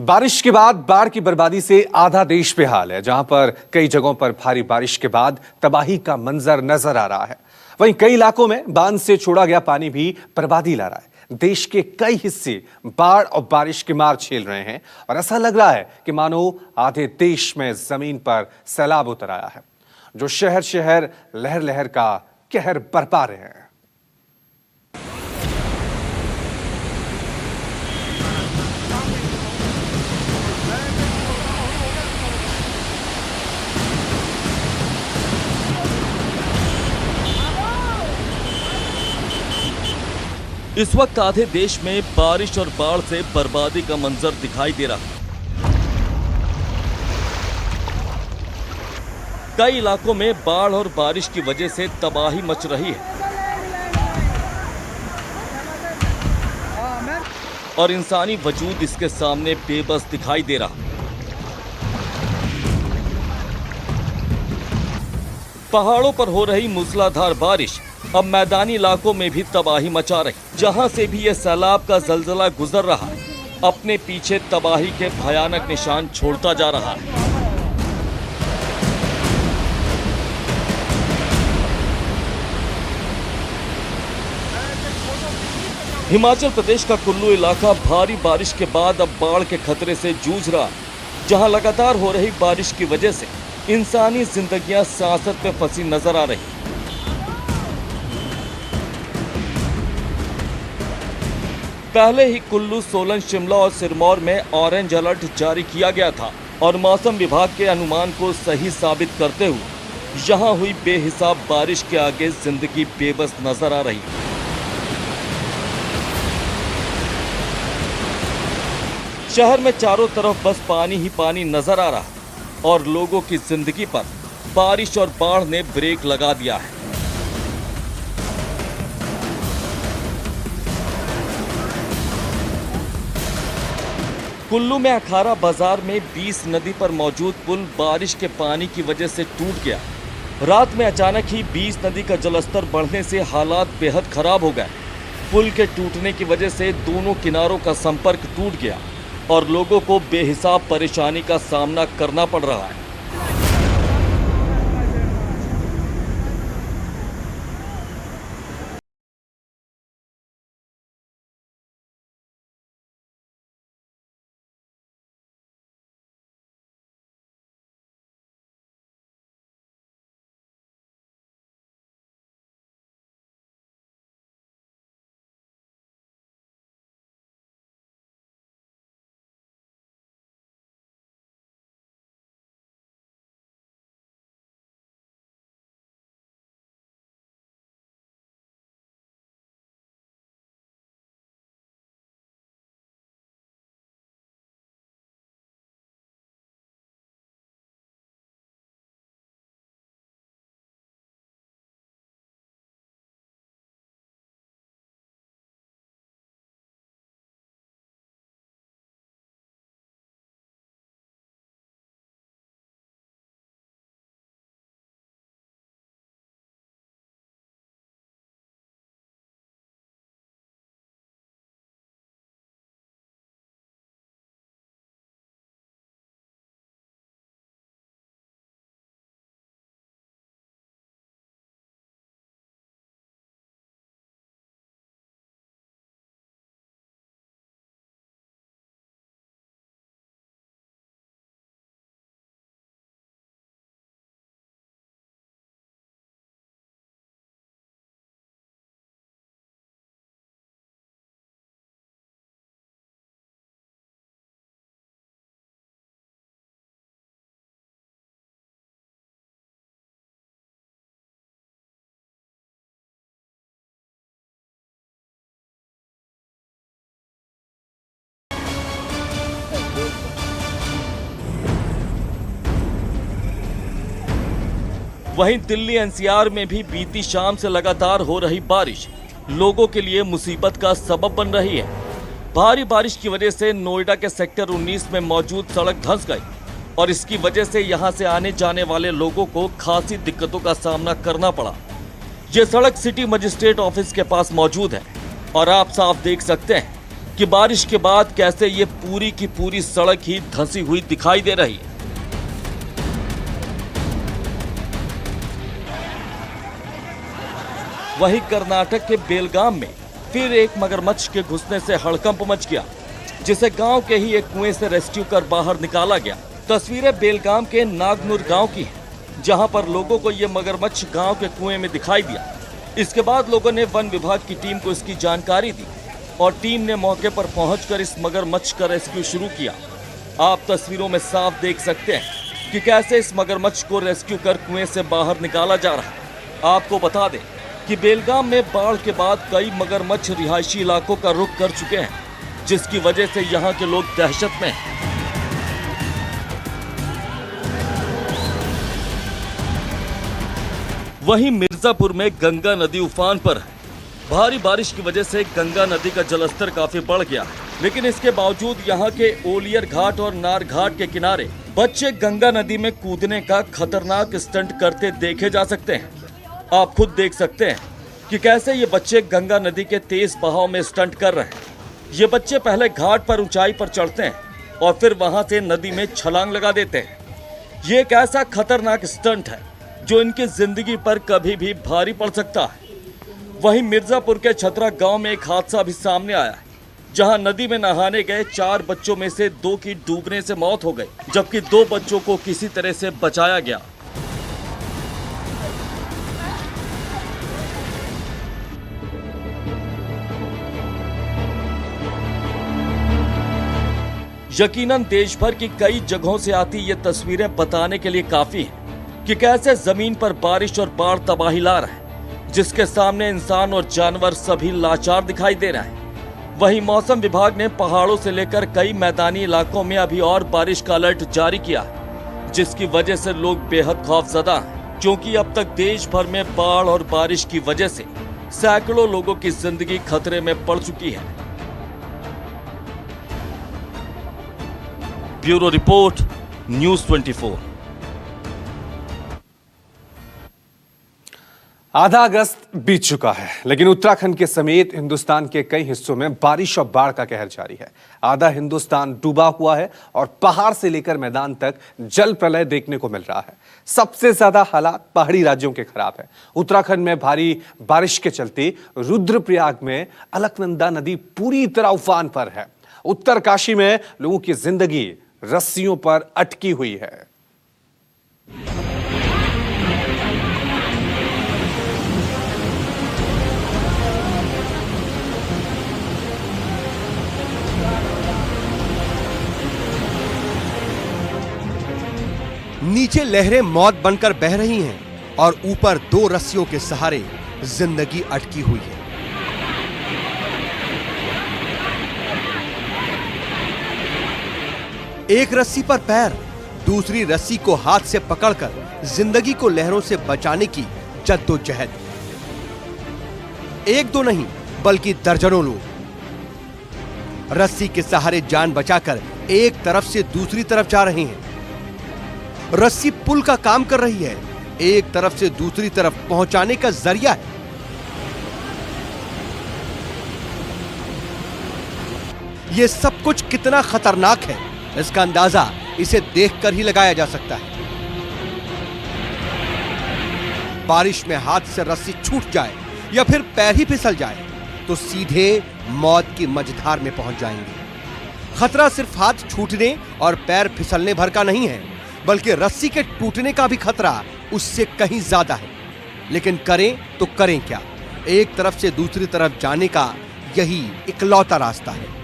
बारिश के बाद बाढ़ की बर्बादी से आधा देश बेहाल है। जहां पर कई जगहों पर भारी बारिश के बाद तबाही का मंजर नजर आ रहा है, वहीं कई इलाकों में बांध से छोड़ा गया पानी भी बर्बादी ला रहा है। देश के कई हिस्से बाढ़ और बारिश की मार झेल रहे हैं और ऐसा लग रहा है कि मानो आधे देश में जमीन पर सैलाब उतर आया है, जो शहर शहर लहर लहर का कहर बरपा रहे हैं। इस वक्त आधे देश में बारिश और बाढ़ से बर्बादी का मंजर दिखाई दे रहा है। कई इलाकों में बाढ़ और बारिश की वजह से तबाही मच रही है और इंसानी वजूद इसके सामने बेबस दिखाई दे रहा। पहाड़ों पर हो रही मूसलाधार बारिश अब मैदानी इलाकों में भी तबाही मचा रही। जहां से भी यह सैलाब का जलजला गुजर रहा है, अपने पीछे तबाही के भयानक निशान छोड़ता जा रहा है। हिमाचल प्रदेश का कुल्लू इलाका भारी बारिश के बाद अब बाढ़ के खतरे से जूझ रहा है, जहां लगातार हो रही बारिश की वजह से इंसानी जिंदगियां सियासत में फंसी नजर आ रही। पहले ही कुल्लू, सोलन, शिमला और सिरमौर में ऑरेंज अलर्ट जारी किया गया था और मौसम विभाग के अनुमान को सही साबित करते हुए यहां हुई बेहिसाब बारिश के आगे जिंदगी बेबस नजर आ रही। शहर में चारों तरफ बस पानी ही पानी नजर आ रहा और लोगों की जिंदगी पर बारिश और बाढ़ ने ब्रेक लगा दिया है। कुल्लू में अखारा बाजार में 20 नदी पर मौजूद पुल बारिश के पानी की वजह से टूट गया। रात में अचानक ही 20 नदी का जलस्तर बढ़ने से हालात बेहद खराब हो गए। पुल के टूटने की वजह से दोनों किनारों का संपर्क टूट गया और लोगों को बेहिसाब परेशानी का सामना करना पड़ रहा है। वहीं दिल्ली एनसीआर में भी बीती शाम से लगातार हो रही बारिश लोगों के लिए मुसीबत का सबब बन रही है। भारी बारिश की वजह से नोएडा के सेक्टर 19 में मौजूद सड़क धंस गई और इसकी वजह से यहां से आने जाने वाले लोगों को खासी दिक्कतों का सामना करना पड़ा। ये सड़क सिटी मजिस्ट्रेट ऑफिस के पास मौजूद है और आप साफ देख सकते हैं कि बारिश के बाद कैसे ये पूरी की पूरी सड़क ही धंसी हुई दिखाई दे रही है। वहीं कर्नाटक के बेलगाम में फिर एक मगरमच्छ के घुसने से हड़कंप मच गया, जिसे गांव के ही एक कुएं से रेस्क्यू कर बाहर निकाला गया। तस्वीरें बेलगाम के नागनुर गांव की हैं, जहां पर लोगों को ये मगरमच्छ गांव के कुएं में दिखाई दिया। इसके बाद लोगों ने वन विभाग की टीम को इसकी जानकारी दी और टीम ने मौके पर पहुंचकर इस मगरमच्छ का रेस्क्यू शुरू किया। आप तस्वीरों में साफ देख सकते हैं कि कैसे इस मगरमच्छ को रेस्क्यू कर कुएं से बाहर निकाला जा रहा है। आपको बता दें कि बेलगाम में बाढ़ के बाद कई मगरमच्छ रिहायशी इलाकों का रुख कर चुके हैं, जिसकी वजह से यहाँ के लोग दहशत में हैं। वहीं मिर्जापुर में गंगा नदी उफान पर है। भारी बारिश की वजह से गंगा नदी का जलस्तर काफी बढ़ गया है, लेकिन इसके बावजूद यहाँ के ओलियर घाट और नार घाट के किनारे बच्चे गंगा नदी में कूदने का खतरनाक स्टंट करते देखे जा सकते हैं। आप खुद देख सकते हैं कि कैसे ये बच्चे गंगा नदी के तेज बहाव में स्टंट कर रहे हैं। ये बच्चे पहले घाट पर ऊंचाई पर चढ़ते हैं और फिर वहां से नदी में छलांग लगा देते हैं। ये एक ऐसा खतरनाक स्टंट है जो इनकी जिंदगी पर कभी भी भारी पड़ सकता है। वहीं मिर्जापुर के छतरा गांव में एक हादसा भी सामने आया है, जहां नदी में नहाने गए 4 बच्चों में से 2 की डूबने से मौत हो गई, जबकि 2 बच्चों को किसी तरह से बचाया गया। यकीनन देश भर की कई जगहों से आती ये तस्वीरें बताने के लिए काफी हैं कि कैसे जमीन पर बारिश और बाढ़ तबाही ला रहा है, जिसके सामने इंसान और जानवर सभी लाचार दिखाई दे रहे हैं। वहीं मौसम विभाग ने पहाड़ों से लेकर कई मैदानी इलाकों में अभी और बारिश का अलर्ट जारी किया है, जिसकी वजह से लोग बेहद खौफजदा हैं, क्योंकि अब तक देश भर में बाढ़ और बारिश की वजह से सैकड़ों लोगों की जिंदगी खतरे में पड़ चुकी है। Bureau report, news 24। आधा अगस्त बीत चुका है, लेकिन उत्तराखंड के समेत हिंदुस्तान के कई हिस्सों में बारिश और बाढ़ का कहर जारी है। आधा हिंदुस्तान डूबा हुआ है और पहाड़ से लेकर मैदान तक जल प्रलय देखने को मिल रहा है। सबसे ज्यादा हालात पहाड़ी राज्यों के खराब है। उत्तराखंड में भारी बारिश के चलते रुद्रप्रयाग में अलकनंदा नदी पूरी तरह उफान पर है। उत्तरकाशी में लोगों की जिंदगी रस्सियों पर अटकी हुई है। नीचे लहरें मौत बनकर बह रही हैं और ऊपर 2 रस्सियों के सहारे जिंदगी अटकी हुई है। एक रस्सी पर पैर, दूसरी रस्सी को हाथ से पकड़कर जिंदगी को लहरों से बचाने की जद्दोजहद। 1-2 नहीं बल्कि दर्जनों लोग रस्सी के सहारे जान बचाकर एक तरफ से दूसरी तरफ जा रहे हैं। रस्सी पुल का काम कर रही है, एक तरफ से दूसरी तरफ पहुंचाने का जरिया है। यह सब कुछ कितना खतरनाक है, इसका अंदाजा इसे देखकर ही लगाया जा सकता है। बारिश में हाथ से रस्सी छूट जाए या फिर पैर ही फिसल जाए तो सीधे मौत की मझधार में पहुंच जाएंगे। खतरा सिर्फ हाथ छूटने और पैर फिसलने भर का नहीं है, बल्कि रस्सी के टूटने का भी खतरा उससे कहीं ज्यादा है। लेकिन करें तो करें क्या? एक तरफ से दूसरी तरफ जाने का यही इकलौता रास्ता है।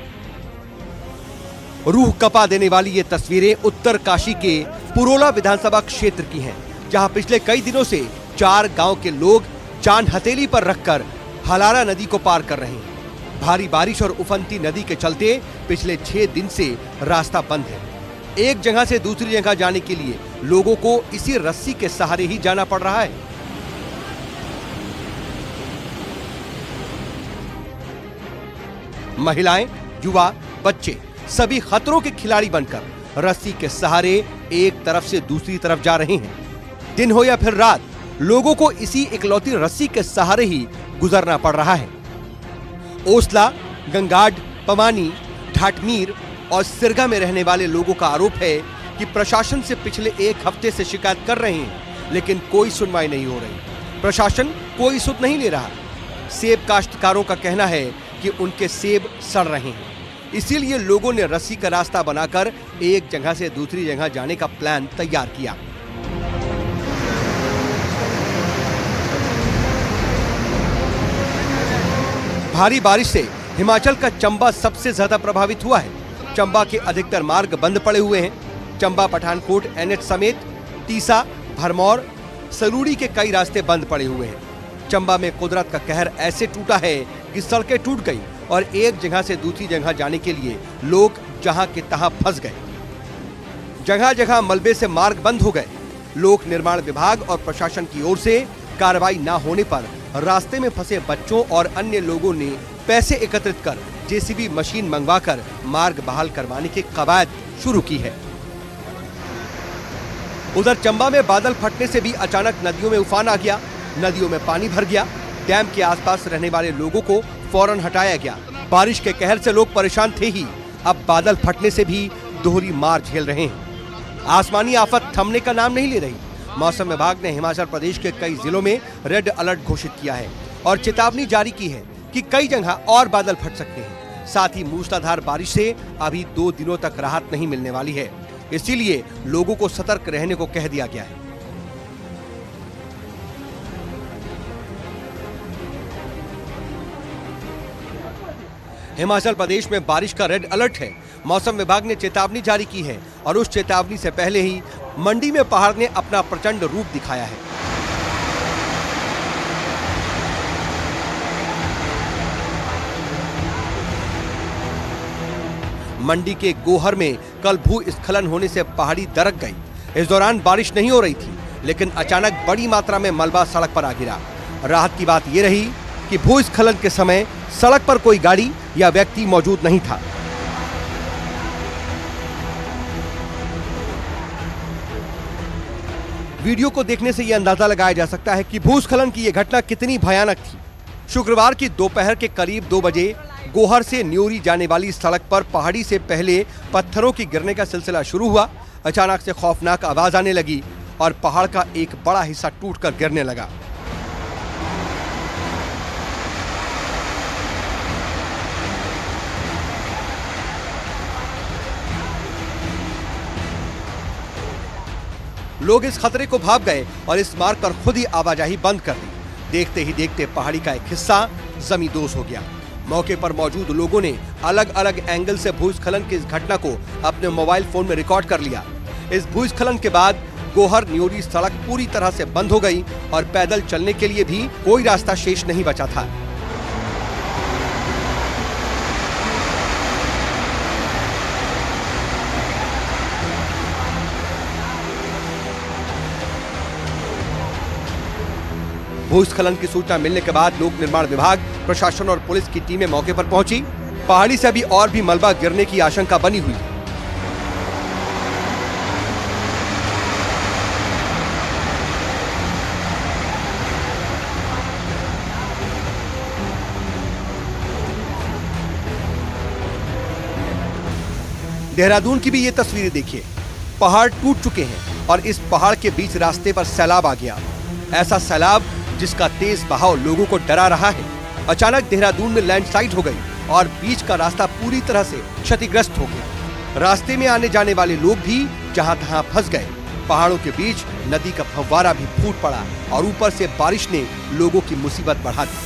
रूह कपा देने वाली ये तस्वीरें उत्तरकाशी के पुरोला विधानसभा क्षेत्र की हैं, जहां पिछले कई दिनों से 4 गांव के लोग जान हथेली पर रखकर हलारा नदी को पार कर रहे हैं। भारी बारिश और उफनती नदी के चलते पिछले 6 दिन से रास्ता बंद है। एक जगह से दूसरी जगह जाने के लिए लोगों को इसी रस्सी के सहारे ही जाना पड़ रहा है। महिलाएं, युवा, बच्चे सभी खतरों के खिलाड़ी बनकर रस्सी के सहारे एक तरफ से दूसरी तरफ जा रहे हैं। दिन हो या फिर रात, लोगों को इसी इकलौती रस्सी के सहारे ही गुजरना पड़ रहा है। ओसला, गंगाड, पमानी, ढाटमीर और सिरगा में रहने वाले लोगों का आरोप है कि प्रशासन से पिछले 1 हफ्ते से शिकायत कर रहे हैं, लेकिन कोई सुनवाई नहीं हो रही। प्रशासन कोई सुध नहीं ले रहा। सेब काश्तकारों का कहना है कि उनके सेब सड़ रहे हैं, इसीलिए लोगों ने रस्सी का रास्ता बनाकर एक जगह से दूसरी जगह जाने का प्लान तैयार किया। भारी बारिश से हिमाचल का चंबा सबसे ज्यादा प्रभावित हुआ है। चंबा के अधिकतर मार्ग बंद पड़े हुए हैं। चंबा पठानकोट एनएच समेत तीसा, भरमौर, सरूड़ी के कई रास्ते बंद पड़े हुए हैं। चंबा में कुदरत का कहर ऐसे टूटा है कि सड़कें टूट गई और एक जगह से दूसरी जगह जाने के लिए लोग जहां के तहां फंस गए। जगह जगह मलबे से मार्ग बंद हो गए। लोक निर्माण विभाग और प्रशासन की ओर से कार्रवाई न होने पर रास्ते में फंसे बच्चों और अन्य लोगों ने पैसे एकत्रित कर जेसीबी मशीन मंगवाकर मार्ग बहाल करवाने की कवायद शुरू की है। उधर चंबा में बादल फटने से भी अचानक नदियों में उफान आ गया। नदियों में पानी भर गया। डैम के आसपास रहने वाले लोगों को फौरन हटाया गया। बारिश के कहर से लोग परेशान थे ही, अब बादल फटने से भी दोहरी मार झेल रहे हैं। आसमानी आफत थमने का नाम नहीं ले रही। मौसम विभाग ने हिमाचल प्रदेश के कई जिलों में रेड अलर्ट घोषित किया है और चेतावनी जारी की है कि कई जगह और बादल फट सकते हैं। साथ ही मूसलाधार बारिश से अभी 2 दिनों तक राहत नहीं मिलने वाली है, इसीलिए लोगों को सतर्क रहने को कह दिया गया है। हिमाचल प्रदेश में बारिश का रेड अलर्ट है। मौसम विभाग ने चेतावनी जारी की है और उस चेतावनी से पहले ही मंडी में पहाड़ ने अपना प्रचंड रूप दिखाया है। मंडी के गोहर में कल भूस्खलन होने से पहाड़ी दरक गई। इस दौरान बारिश नहीं हो रही थी, लेकिन अचानक बड़ी मात्रा में मलबा सड़क पर आ गिरा। राहत की बात यह रही कि भूस्खलन के समय सड़क पर कोई गाड़ी या व्यक्ति मौजूद नहीं था। वीडियो को देखने से यह अंदाजा लगाया जा सकता है कि भूस्खलन की यह घटना कितनी भयानक थी। शुक्रवार की दोपहर के करीब 2 बजे गोहर से न्योरी जाने वाली सड़क पर पहाड़ी से पहले पत्थरों की गिरने का सिलसिला शुरू हुआ। अचानक से खौफनाक आवाज आने लगी और पहाड़ का एक बड़ा हिस्सा टूटकर गिरने लगा। लोग इस खतरे को भाप गए और इस मार्ग पर खुद ही आवाजाही बंद कर दी। देखते ही देखते पहाड़ी का एक हिस्सा जमींदोज हो गया। मौके पर मौजूद लोगों ने अलग अलग एंगल से भूस्खलन की इस घटना को अपने मोबाइल फोन में रिकॉर्ड कर लिया। इस भूस्खलन के बाद गोहर न्योरी सड़क पूरी तरह से बंद हो गई और पैदल चलने के लिए भी कोई रास्ता शेष नहीं बचा था। भूस्खलन की सूचना मिलने के बाद लोक निर्माण विभाग, प्रशासन और पुलिस की टीमें मौके पर पहुंची। पहाड़ी से अभी और भी मलबा गिरने की आशंका बनी हुई है। देहरादून की भी ये तस्वीरें देखिए। पहाड़ टूट चुके हैं और इस पहाड़ के बीच रास्ते पर सैलाब आ गया। ऐसा सैलाब जिसका तेज बहाव लोगों को डरा रहा है। अचानक देहरादून में लैंडस्लाइड हो गई और बीच का रास्ता पूरी तरह से क्षतिग्रस्त हो गया। रास्ते में आने जाने वाले लोग भी जहां तहां फंस गए। पहाड़ों के बीच नदी का फव्वारा भी फूट पड़ा और ऊपर से बारिश ने लोगों की मुसीबत बढ़ा दी।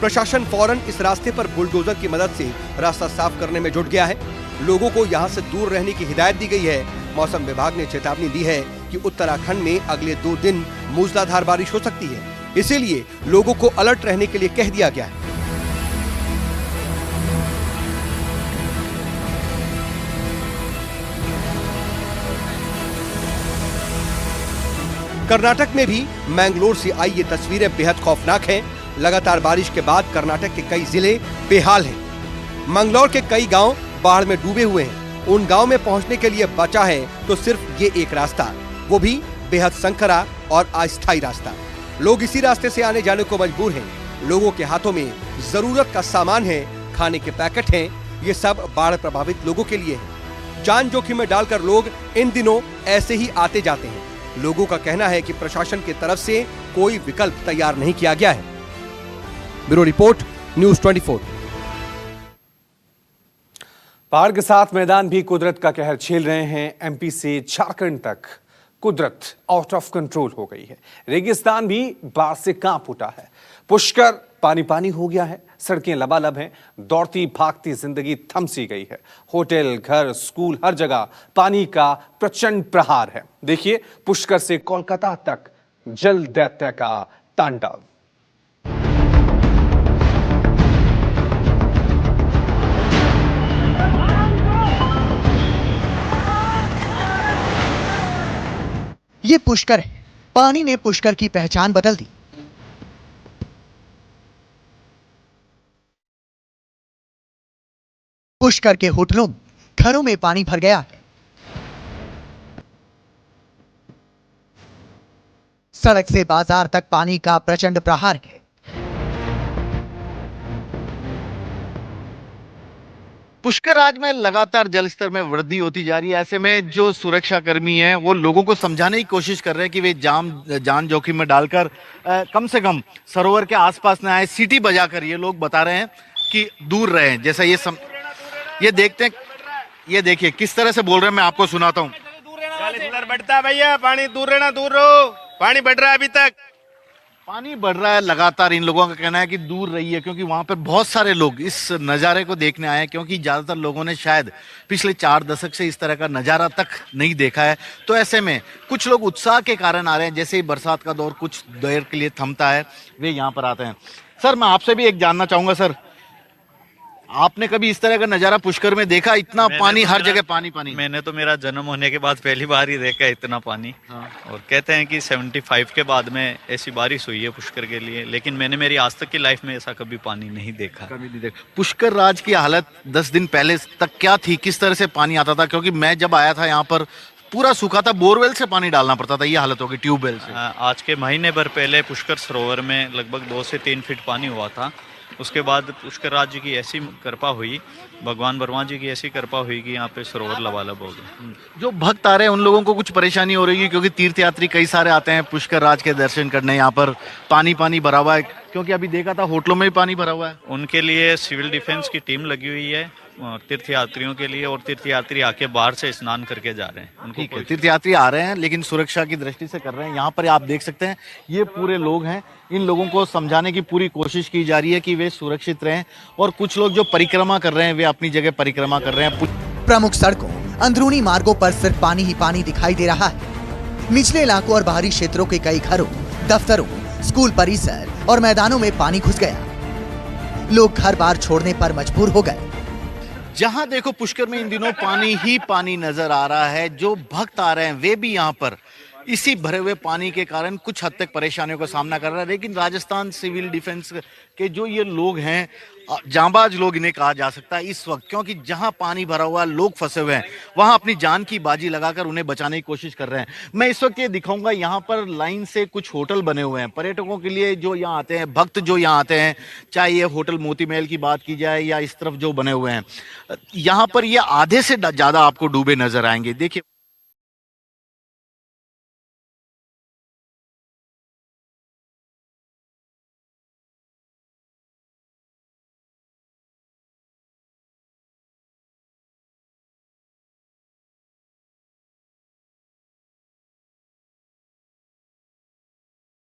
प्रशासन फौरन इस रास्ते पर बुलडोजर की मदद से रास्ता साफ करने में जुट गया है। लोगों को यहां से दूर रहने की हिदायत दी गई है। मौसम विभाग ने चेतावनी दी है कि उत्तराखंड में अगले 2 दिन मूसलाधार बारिश हो सकती है, इसीलिए लोगों को अलर्ट रहने के लिए कह दिया गया है। कर्नाटक में भी मैंगलोर से आई ये तस्वीरें बेहद खौफनाक हैं। लगातार बारिश के बाद कर्नाटक के कई जिले बेहाल हैं। मंगलौर के कई गांव बाढ़ में डूबे हुए हैं। उन गांव में पहुंचने के लिए बचा है तो सिर्फ ये एक रास्ता, वो भी बेहद संकरा और अस्थायी रास्ता। लोग इसी रास्ते से आने जाने को मजबूर हैं। लोगों के हाथों में जरूरत का सामान है, खाने के पैकेट हैं, ये सब बाढ़ प्रभावित लोगों के लिए है। जान जोखिम में डालकर लोग इन दिनों ऐसे ही आते जाते हैं। लोगों का कहना है कि प्रशासन की तरफ से कोई विकल्प तैयार नहीं किया गया है। Bureau report, news 24। पहाड़ के साथ मैदान भी कुदरत का कहर झेल रहे हैं। एमपी से झारखंड तक कुदरत आउट ऑफ कंट्रोल हो गई है। रेगिस्तान भी बाढ़ से कांप उठा है। पुष्कर पानी पानी हो गया है। सड़कें लबालब हैं। दौड़ती भागती जिंदगी थम सी गई है। होटल, घर, स्कूल, हर जगह पानी का प्रचंड प्रहार है। देखिए पुष्कर से कोलकाता तक जल दैत्य का तांडव। ये पुष्कर है। पानी ने पुष्कर की पहचान बदल दी। पुष्कर के होटलों, घरों में पानी भर गया है। सड़क से बाजार तक पानी का प्रचंड प्रहार है। पुष्कर राज में लगातार जल स्तर में वृद्धि होती जा रही है। ऐसे में जो सुरक्षा कर्मी हैं वो लोगों को समझाने की कोशिश कर रहे हैं कि वे जान जोखिम में डालकर कम से कम सरोवर के आसपास न आए। सीटी बजाकर ये लोग बता रहे हैं कि दूर रहें। जैसा ये देखते हैं, ये देखिए किस तरह से बोल रहे हैं, मैं आपको सुनाता हूँ। जल स्तर बढ़ता है भैया, पानी दूर रहना, दूर रहो, पानी बढ़ रहा है, अभी तक पानी बढ़ रहा है लगातार। इन लोगों का कहना है कि दूर रहिए, क्योंकि वहां पर बहुत सारे लोग इस नज़ारे को देखने आए हैं, क्योंकि ज्यादातर लोगों ने शायद पिछले 4 दशक से इस तरह का नज़ारा तक नहीं देखा है। तो ऐसे में कुछ लोग उत्साह के कारण आ रहे हैं। जैसे ही बरसात का दौर कुछ देर के लिए थमता है, वे यहाँ पर आते हैं। सर, मैं आपसे भी एक जानना चाहूंगा, सर आपने कभी इस तरह का नज़ारा पुष्कर में देखा? इतना पानी, हर जगह पानी पानी। मैंने तो मेरा जन्म होने के बाद पहली बार ही देखा है इतना पानी। हाँ। और कहते हैं कि 75 के बाद में ऐसी बारिश हुई है पुष्कर के लिए, लेकिन मैंने मेरी आज तक की लाइफ में ऐसा कभी पानी नहीं देखा। कभी नहीं देखा। पुष्कर राज की हालत 10 दिन पहले तक क्या थी? किस तरह से पानी आता था? क्योंकि मैं जब आया था यहाँ पर पूरा सूखा था, बोरवेल से पानी डालना पड़ता था। ये हालत होगी ट्यूबवेल से। आज के महीने भर पहले पुष्कर सरोवर में लगभग 2 से 3 फीट पानी हुआ था। उसके बाद पुष्कर राज जी की ऐसी कृपा हुई, भगवान वर्मा जी की ऐसी कृपा हुई कि यहाँ पे सरोवर लबालब हो गए। जो भक्त आ रहे हैं उन लोगों को कुछ परेशानी हो रही है? क्योंकि तीर्थयात्री कई सारे आते हैं पुष्कर राज के दर्शन करने। यहाँ पर पानी पानी भरा हुआ है, क्योंकि अभी देखा था होटलों में भी पानी भरा हुआ है। उनके लिए सिविल डिफेंस की टीम लगी हुई है तीर्थयात्रियों के लिए, और तीर्थयात्री आके बाहर से स्नान करके जा रहे हैं। ठीक है, तीर्थयात्री आ रहे हैं लेकिन सुरक्षा की दृष्टि से कर रहे हैं। यहाँ पर आप देख सकते हैं ये पूरे लोग हैं। इन लोगों को समझाने की पूरी कोशिश की जा रही है कि वे सुरक्षित रहें। और कुछ लोग जो परिक्रमा कर रहे हैं वे अपनी जगह परिक्रमा कर रहे हैं। प्रमुख सड़कों, अंदरूनी मार्गों पर सिर्फ पानी ही पानी दिखाई दे रहा है। निचले इलाकों और बाहरी क्षेत्रों के कई घरों, दफ्तरों, स्कूल परिसर और मैदानों में पानी घुस गया। लोग घर बार छोड़ने पर मजबूर हो गए। जहां देखो पुष्कर में इन दिनों पानी ही पानी नजर आ रहा है। जो भक्त आ रहे हैं वे भी यहाँ पर इसी भरे हुए पानी के कारण कुछ हद तक परेशानियों का सामना कर रहा है। लेकिन राजस्थान सिविल डिफेंस के जो ये लोग हैं, जांबाज लोग इन्हें कहा जा सकता है इस वक्त, क्योंकि जहां पानी भरा हुआ, लोग फंसे हुए हैं, वहां अपनी जान की बाजी लगाकर उन्हें बचाने की कोशिश कर रहे हैं। मैं इस वक्त ये दिखाऊंगा, यहाँ पर लाइन से कुछ होटल बने हुए हैं पर्यटकों के लिए जो यहाँ आते हैं, भक्त जो यहाँ आते हैं। चाहे ये होटल मोती महल की बात की जाए या इस तरफ जो बने हुए हैं, यहाँ पर ये आधे से ज्यादा आपको डूबे नजर आएंगे। देखिए